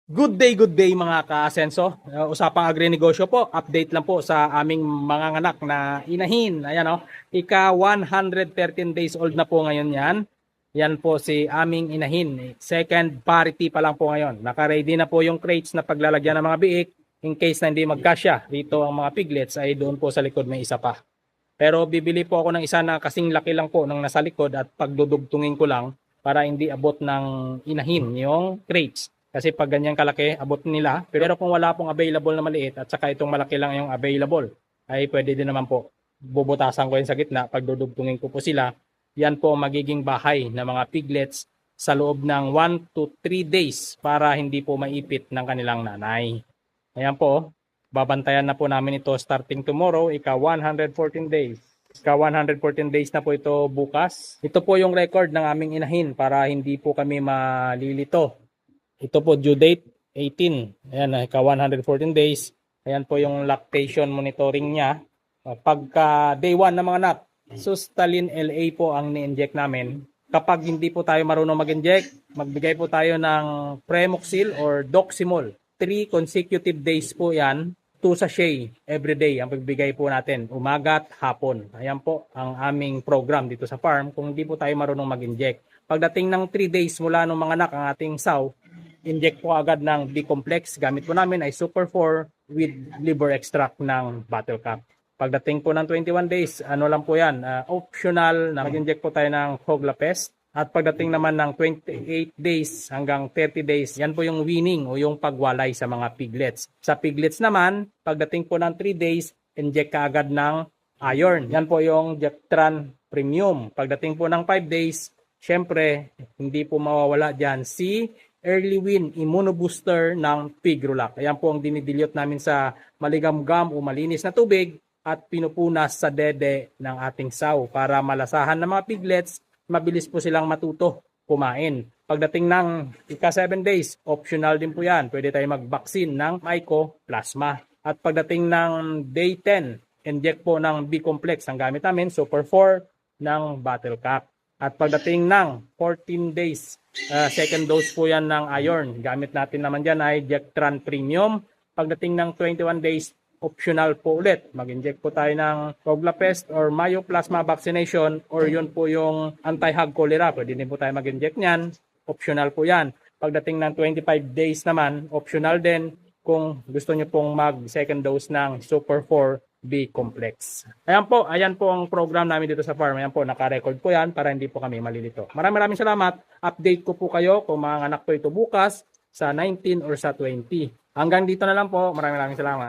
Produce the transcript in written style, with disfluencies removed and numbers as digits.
Good day mga ka-asenso. Usapang agri-negosyo po. Update lang po sa aming mga anak na inahin. Ayan o. Ika 113 days old na po ngayon yan. Yan po si aming inahin. Second parity pa lang po ngayon. Naka-ready na po yung crates na paglalagyan ng mga biik. In case na hindi magkasya dito ang mga piglets ay doon po sa likod may isa pa. Pero bibili po ako ng isa na kasing laki lang po ng nasa likod at pagdudugtungin ko lang para hindi abot ng inahin yung crates. Kasi pag ganyan kalaki, abot nila. Pero kung wala pong available na maliit at saka itong malaki lang yung available, ay pwede din naman po. Bubutasan ko yun sa gitna, pagdudugtungin ko po sila. Yan po magiging bahay ng mga piglets sa loob ng 1 to 3 days para hindi po maipit ng kanilang nanay. Ayan po, babantayan na po namin ito starting tomorrow, ika 114 days. Ika 114 days na po ito bukas. Ito po yung record ng aming inahin para hindi po kami malilito. Ito po due date 18. Ayan, ika 114 days. Ayan po yung lactation monitoring niya. Pagka day 1 na mga anak, Sustalin LA po ang ni-inject namin. Kapag hindi po tayo marunong mag-inject, magbigay po tayo ng Premoxil or Doximol. 3 consecutive days po yan. 2 sachet every day ang pagbigay po natin. Umaga at hapon. Ayan po ang aming program dito sa farm kung hindi po tayo marunong mag-inject. Pagdating ng 3 days mula nung mga anak ang ating sow, inject po agad ng B-complex. Gamit po namin ay Super 4 with liver extract ng Battle Cap. Pagdating po ng 21 days, ano lang po yan, optional na mag-inject po tayo ng Coglapest. At pagdating naman ng 28 days hanggang 30 days, yan po yung weaning o yung pagwalay sa mga piglets. Sa piglets naman, pagdating po ng 3 days, inject ka agad ng iron. Yan po yung Jectran Premium. Pagdating po ng 5 days, syempre, hindi po mawawala dyan si Early Win Immunobooster ng Pigrulac. Ayan po ang dinidilyot namin sa maligamgam o malinis na tubig at pinupunas sa dede ng ating sow para malasahan ng mga piglets, mabilis po silang matuto kumain. Pagdating ng ika 7 days, optional din po yan. Pwede tayo mag-vaccine ng mycoplasma. At pagdating ng day 10, inject po ng B-complex ang gamit namin, Super 4 ng Battle Cap. At pagdating ng 14 days, second dose po yan ng iron. Gamit natin naman dyan ay Jectran Premium. Pagdating ng 21 days, optional po ulit. Mag-inject po tayo ng Coglapest or myoplasma vaccination or yun po yung anti-hog cholera. Pwede din po tayo mag-inject niyan. Optional po yan. Pagdating ng 25 days naman, optional din kung gusto nyo pong mag-second dose ng Super 4 B-complex. Ayan po ang program namin dito sa farm. Ayan po, naka-record po yan para hindi po kami malilito. Maraming salamat. Update ko po kayo kung mga anak po ito bukas sa 19 or sa 20. Hanggang dito na lang po. Maraming salamat.